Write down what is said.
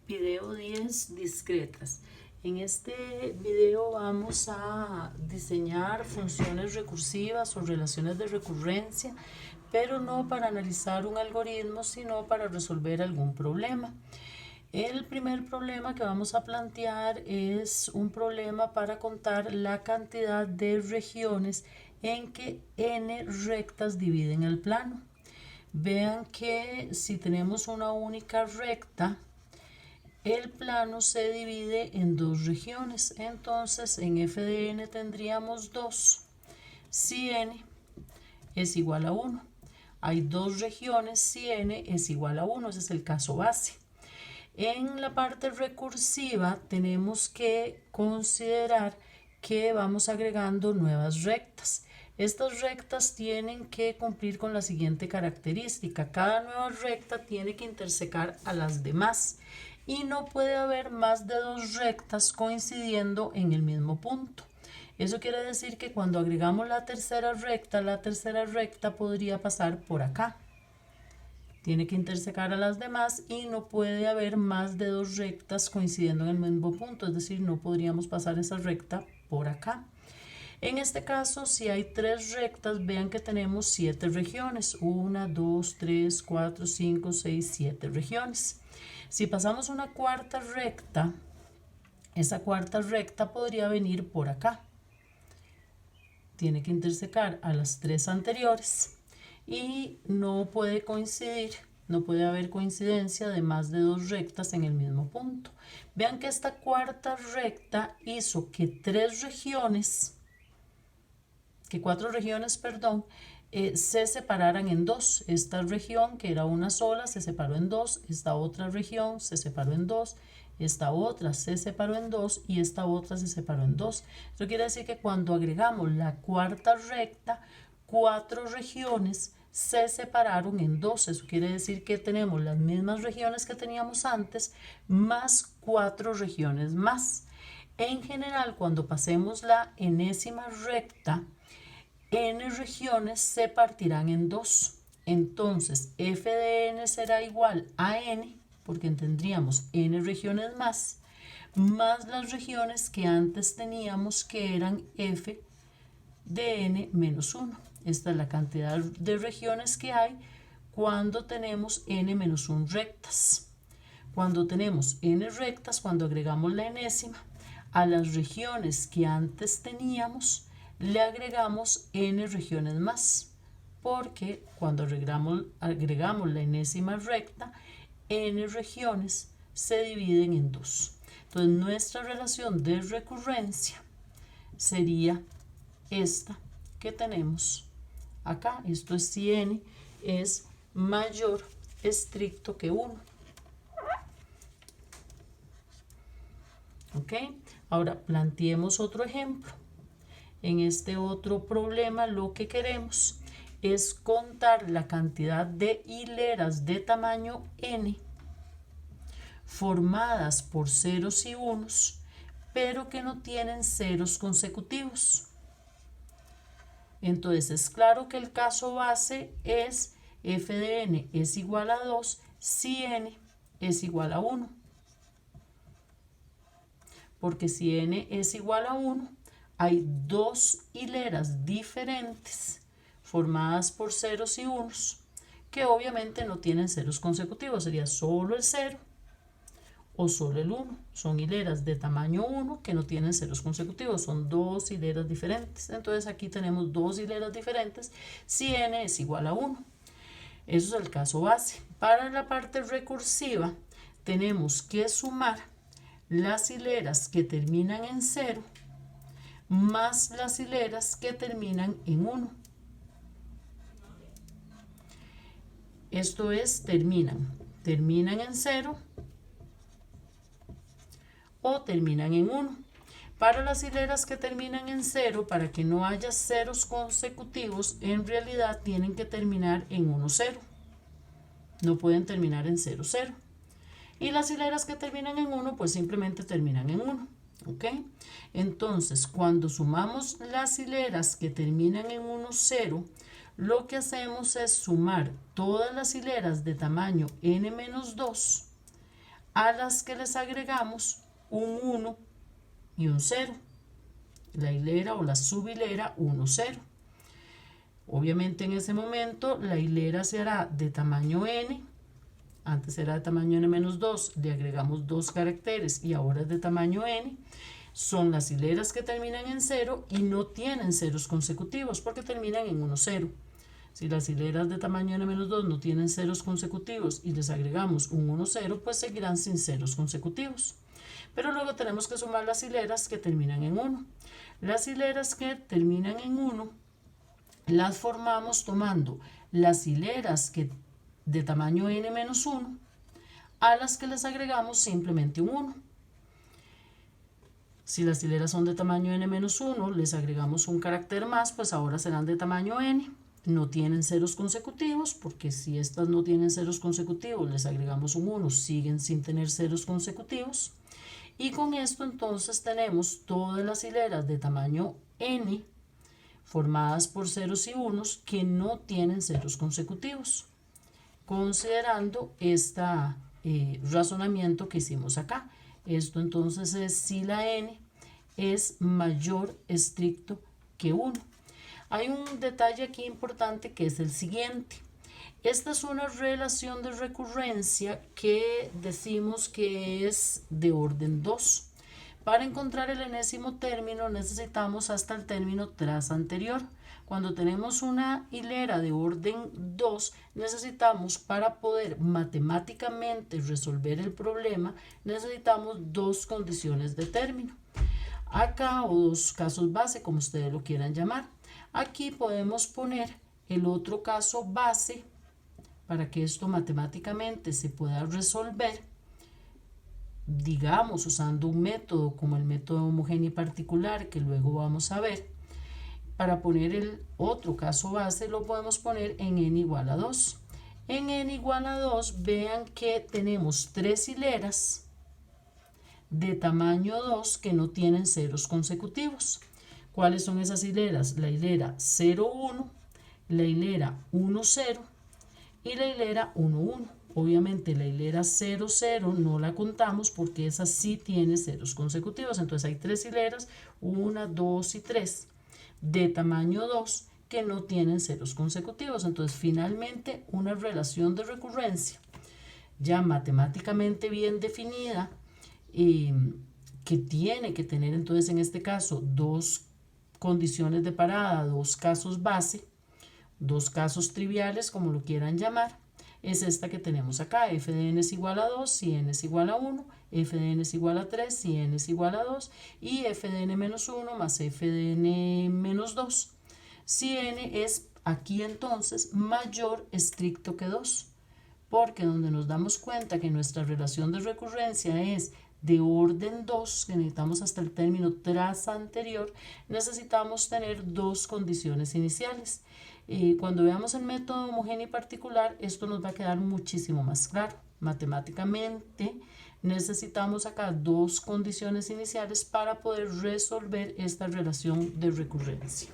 Video 10 discretas. En este video vamos a diseñar funciones recursivas o relaciones de recurrencia, pero no para analizar un algoritmo, sino para resolver algún problema. El primer problema que vamos a plantear es un problema para contar la cantidad de regiones en que n rectas dividen el plano. Vean que si tenemos una única recta, el plano se divide en dos regiones. Entonces en f de n tendríamos 2 si n es igual a 1. Hay dos regiones si n es igual a 1. Ese es el caso base. En la parte recursiva tenemos que considerar que vamos agregando nuevas rectas. Estas rectas tienen que cumplir con la siguiente característica. Cada nueva recta tiene que intersecar a las demás y no puede haber más de dos rectas coincidiendo en el mismo punto. Eso quiere decir que cuando agregamos la tercera recta podría pasar por acá. Tiene que intersecar a las demás y no puede haber más de dos rectas coincidiendo en el mismo punto, es decir, no podríamos pasar esa recta por acá. En este caso, si hay tres rectas, vean que tenemos 7 regiones. 1, 2, 3, 4, 5, 6, 7 regiones. Si pasamos una cuarta recta, esa cuarta recta podría venir por acá. Tiene que intersecar a las tres anteriores y no puede coincidir, no puede haber coincidencia de más de dos rectas en el mismo punto. Vean que esta cuarta recta hizo que cuatro regiones, se separaran en dos. Esta región, que era una sola, se separó en dos. Esta otra región se separó en dos. Esta otra se separó en dos y esta otra se separó en dos. Eso quiere decir que cuando agregamos la cuarta recta, 4 regiones se separaron en dos. Eso quiere decir que tenemos las mismas regiones que teníamos antes, más 4 regiones más. En general, cuando pasemos la enésima recta, n regiones se partirán en dos. Entonces, f de n será igual a n, porque tendríamos n regiones más las regiones que antes teníamos, que eran f de n menos 1. Esta es la cantidad de regiones que hay cuando tenemos n menos 1 rectas. Cuando tenemos n rectas, cuando agregamos la enésima, a las regiones que antes teníamos, le agregamos n regiones más, porque cuando agregamos la enésima recta, n regiones se dividen en 2. Entonces nuestra relación de recurrencia sería esta que tenemos acá. Esto es si n es mayor estricto que 1. ¿Ok? Ahora planteemos otro ejemplo. En este otro problema lo que queremos es contar la cantidad de hileras de tamaño n formadas por ceros y unos, pero que no tienen ceros consecutivos. Entonces es claro que el caso base es f de n es igual a 2 si n es igual a 1. Porque si n es igual a 1, hay dos hileras diferentes formadas por ceros y unos que obviamente no tienen ceros consecutivos. Sería solo el 0 o solo el 1. Son hileras de tamaño 1 que no tienen ceros consecutivos. Son dos hileras diferentes. Entonces aquí tenemos dos hileras diferentes si n es igual a 1. Eso es el caso base. Para la parte recursiva tenemos que sumar las hileras que terminan en 0 más las hileras que terminan en 1. Esto es, terminan en 0 o terminan en 1. Para las hileras que terminan en 0, para que no haya ceros consecutivos, en realidad tienen que terminar en 1, 0. No pueden terminar en 0, 0. Y las hileras que terminan en 1, pues simplemente terminan en 1. ¿Ok? Entonces, cuando sumamos las hileras que terminan en 1, 0, lo que hacemos es sumar todas las hileras de tamaño n-2 a las que les agregamos un 1 y un 0, la hilera o la subhilera 1, 0. Obviamente en ese momento la hilera se hará de tamaño n, antes era de tamaño n-2, le agregamos 2 caracteres y ahora es de tamaño n. Son las hileras que terminan en 0 y no tienen ceros consecutivos porque terminan en 1, 0. Si las hileras de tamaño n-2 no tienen ceros consecutivos y les agregamos un 1, 0, pues seguirán sin ceros consecutivos. Pero luego tenemos que sumar las hileras que terminan en 1. Las hileras que terminan en 1 las formamos tomando las hileras de tamaño n-1 a las que les agregamos simplemente un 1. Si las hileras son de tamaño n-1, les agregamos un carácter más, pues ahora serán de tamaño n. No tienen ceros consecutivos, porque si estas no tienen ceros consecutivos, les agregamos un 1, siguen sin tener ceros consecutivos. Y con esto entonces tenemos todas las hileras de tamaño n formadas por ceros y unos que no tienen ceros consecutivos, considerando este razonamiento que hicimos acá. Esto entonces es si la n es mayor estricto que 1. Hay un detalle aquí importante que es el siguiente. Esta es una relación de recurrencia que decimos que es de orden 2. Para encontrar el enésimo término necesitamos hasta el término tras anterior. Cuando tenemos una hilera de orden 2, necesitamos, para poder matemáticamente resolver el problema, necesitamos 2 condiciones de término. Acá, o 2 casos base, como ustedes lo quieran llamar. Aquí podemos poner el otro caso base para que esto matemáticamente se pueda resolver, digamos, usando un método como el método homogéneo y particular, que luego vamos a ver. Para poner el otro caso base lo podemos poner en n igual a 2. En n igual a 2, vean que tenemos 3 hileras de tamaño 2 que no tienen ceros consecutivos. ¿Cuáles son esas hileras? La hilera 0, 1, la hilera 1, 0 y la hilera 1, 1. Obviamente la hilera 0, 0 no la contamos porque esa sí tiene ceros consecutivos. Entonces hay 3 hileras, 1, 2 y 3, de tamaño 2 que no tienen ceros consecutivos. Entonces finalmente una relación de recurrencia ya matemáticamente bien definida, que tiene que tener entonces en este caso 2 condiciones de parada, 2 casos base, 2 casos triviales, como lo quieran llamar, es esta que tenemos acá. F de n es igual a 2 si n es igual a 1, f de n es igual a 3 si n es igual a 2 y f de n menos 1 más f de n menos 2 si n es aquí entonces mayor estricto que 2, porque donde nos damos cuenta que nuestra relación de recurrencia es de orden 2, que necesitamos hasta el término tras anterior, necesitamos tener 2 condiciones iniciales. Cuando veamos el método homogéneo y particular, esto nos va a quedar muchísimo más claro. Matemáticamente necesitamos acá 2 condiciones iniciales para poder resolver esta relación de recurrencia.